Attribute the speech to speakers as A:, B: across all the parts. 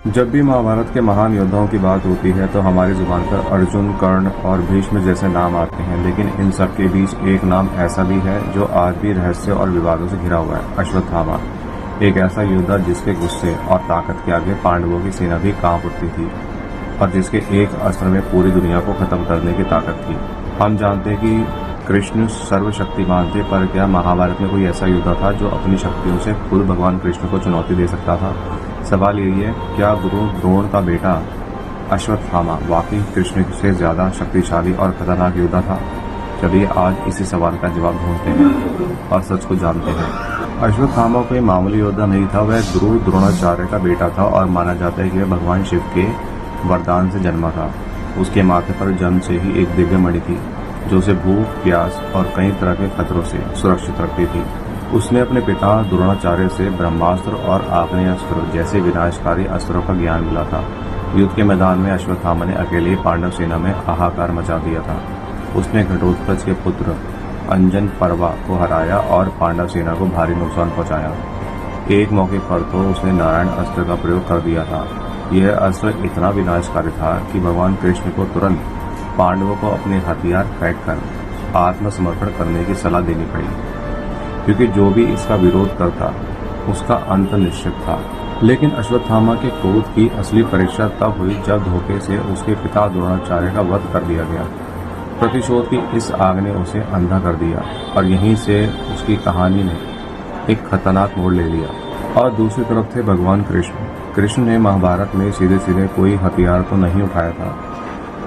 A: जब भी महाभारत के महान योद्धाओं की बात होती है तो हमारी जुबान पर अर्जुन, कर्ण और भीष्म जैसे नाम आते हैं, लेकिन इन सब के बीच एक नाम ऐसा भी है जो आज भी रहस्य और विवादों से घिरा हुआ है, अश्वत्थामा। एक ऐसा योद्धा जिसके गुस्से और ताकत के आगे पांडवों की सेना भी कांप उठती थी और जिसके एक अस्त्र में पूरी दुनिया को खत्म करने की ताकत थी। हम जानते हैं कि कृष्ण सर्वशक्तिमान थे, पर क्या महाभारत में कोई ऐसा योद्धा था जो अपनी शक्तियों से खुद भगवान कृष्ण को चुनौती दे सकता था? सवाल यही है, क्या गुरु द्रोण का बेटा अश्वत्थामा वाकई कृष्ण से ज्यादा शक्तिशाली और खतरनाक योद्धा था? चलिए आज इसी सवाल का जवाब ढूंढते हैं और सच को जानते हैं। अश्वत्थामा कोई मामूली योद्धा नहीं था, वह गुरु द्रोणाचार्य का बेटा था और माना जाता है कि वह भगवान शिव के वरदान से जन्मा था। उसके माथे पर जन्म से ही एक दिव्य मणि थी जो उसे भूख, प्यास और कई तरह के खतरों से सुरक्षित रखती थी। उसने अपने पिता द्रोणाचार्य से ब्रह्मास्त्र और आग्नेयास्त्र जैसे विनाशकारी अस्त्रों का ज्ञान मिला था। युद्ध के मैदान में अश्वत्थामा ने अकेले पांडव सेना में हाहाकार मचा दिया था। उसने घटोत्कच के पुत्र अंजन पर्वा को हराया और पांडव सेना को भारी नुकसान पहुंचाया। एक मौके पर तो उसने नारायण अस्त्र का प्रयोग कर दिया था। यह अस्त्र इतना विनाशकारी था कि भगवान कृष्ण को तुरंत पांडवों को अपने हथियार फेंक कर आत्मसमर्पण करने की सलाह देनी पड़ी, क्योंकि जो भी इसका विरोध करता उसका अंत निश्चित था। लेकिन अश्वत्थामा के क्रोध की असली परीक्षा तब हुई जब धोखे से उसके पिता द्रोणाचार्य का वध कर दिया गया। प्रतिशोध की इस आग ने उसे अंधा कर दिया और यहीं से उसकी कहानी ने एक खतरनाक मोड़ ले लिया। और दूसरी तरफ थे भगवान कृष्ण। कृष्ण ने महाभारत में सीधे सीधे कोई हथियार तो नहीं उठाया था,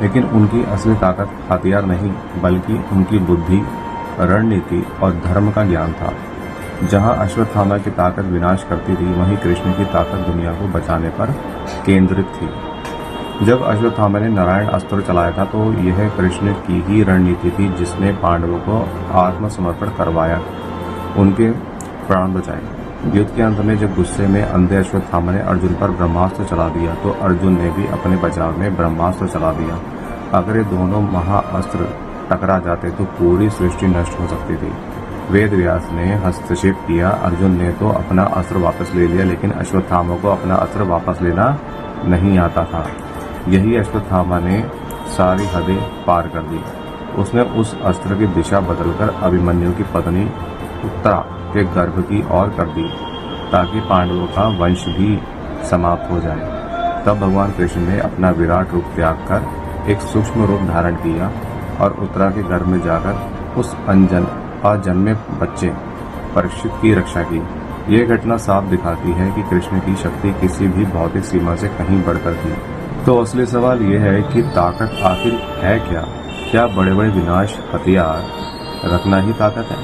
A: लेकिन उनकी असली ताकत हथियार नहीं बल्कि उनकी बुद्धि, रणनीति और धर्म का ज्ञान था। जहां अश्वत्थामा की ताकत विनाश करती थी, वहीं कृष्ण की ताकत दुनिया को बचाने पर केंद्रित थी। जब अश्वत्थामा ने नारायण अस्त्र चलाया था तो यह कृष्ण की ही रणनीति थी जिसने पांडवों को आत्मसमर्पण करवाया, उनके प्राण बचाए। युद्ध के अंत में जब गुस्से में अंधे अश्वत्थामा ने अर्जुन पर ब्रह्मास्त्र चला दिया तो अर्जुन ने भी अपने बचाव में ब्रह्मास्त्र चला दिया। अगर ये दोनों महाअस्त्र टकरा जाते तो पूरी सृष्टि नष्ट हो सकती थी। वेद व्यास ने हस्तक्षेप किया। अर्जुन ने तो अपना अस्त्र वापस ले लिया, लेकिन अश्वत्थामा को अपना अस्त्र वापस लेना नहीं आता था। यही अश्वत्थामा ने सारी हदें पार कर दी। उसने उस अस्त्र की दिशा बदलकर अभिमन्यु की पत्नी उत्तरा के गर्भ की ओर कर दी, ताकि पांडवों का वंश भी समाप्त हो जाए। तब भगवान कृष्ण ने अपना विराट रूप त्याग कर एक सूक्ष्म रूप धारण किया और उत्तरा के गर्भ में जाकर उस अजन्मे बच्चे परीक्षित की रक्षा की। यह घटना साफ दिखाती है कि कृष्ण की शक्ति किसी भी भौतिक सीमा से कहीं बढ़कर थी। तो असली सवाल यह है कि ताकत आखिर है क्या? क्या बड़े बड़े विनाश हथियार रखना ही ताकत है,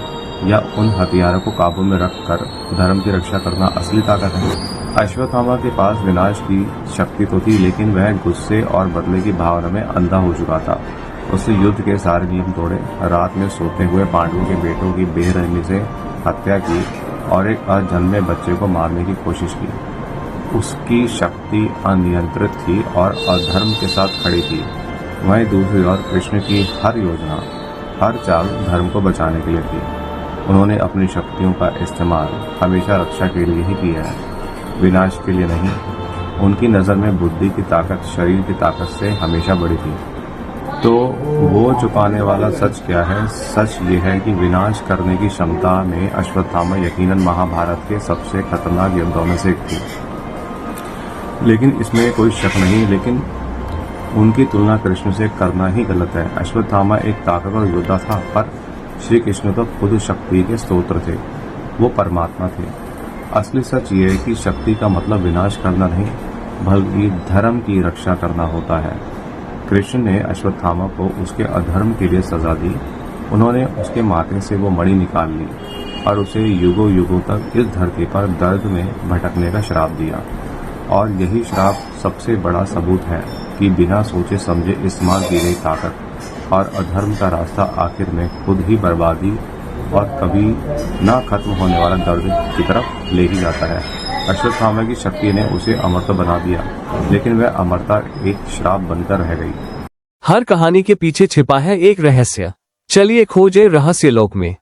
A: या उन हथियारों को काबू में रखकर धर्म की रक्षा करना असली ताकत है? अश्वत्थामा के पास विनाश की शक्ति तो थी, लेकिन वह गुस्से और बदले की भावना में अंधा हो चुका था। उसने युद्ध के सारे नियम तोड़े, रात में सोते हुए पांडवों के बेटों की बेरहमी से हत्या की और एक अजन्मे बच्चे को मारने की कोशिश की। उसकी शक्ति अनियंत्रित थी और अधर्म के साथ खड़ी थी। वहीं दूसरी ओर कृष्ण की हर योजना, हर चाल धर्म को बचाने के लिए थी। उन्होंने अपनी शक्तियों का इस्तेमाल हमेशा रक्षा के लिए ही किया है, विनाश के लिए नहीं। उनकी नज़र में बुद्धि की ताकत शरीर की ताकत से हमेशा बड़ी थी। तो वो छुपाने वाला सच क्या है? सच ये है कि विनाश करने की क्षमता में अश्वत्थामा यकीनन महाभारत के सबसे खतरनाक योद्धाओं में से एक थी, लेकिन इसमें कोई शक नहीं। लेकिन उनकी तुलना कृष्ण से करना ही गलत है। अश्वत्थामा एक ताकतवर योद्धा था, पर श्री कृष्ण तो खुद शक्ति के स्रोत थे, वो परमात्मा थे। असली सच ये है कि शक्ति का मतलब विनाश करना नहीं, बल्कि धर्म की रक्षा करना होता है। कृष्ण ने अश्वत्थामा को उसके अधर्म के लिए सजा दी। उन्होंने उसके माथे से वो मणि निकाल ली और उसे युगों युगों तक इस धरती पर दर्द में भटकने का श्राप दिया। और यही श्राप सबसे बड़ा सबूत है कि बिना सोचे समझे इस्तेमाल की गई ताकत और अधर्म का रास्ता आखिर में खुद ही बर्बादी और कभी ना खत्म होने वाला दर्द की तरफ ले ही जाता है। अश्वत्थामा की शक्ति ने उसे अमर तो बना दिया, लेकिन वह अमरता एक श्राप बनकर रह गई।
B: हर कहानी के पीछे छिपा है एक रहस्य। चलिए खोजे रहस्य लोक में।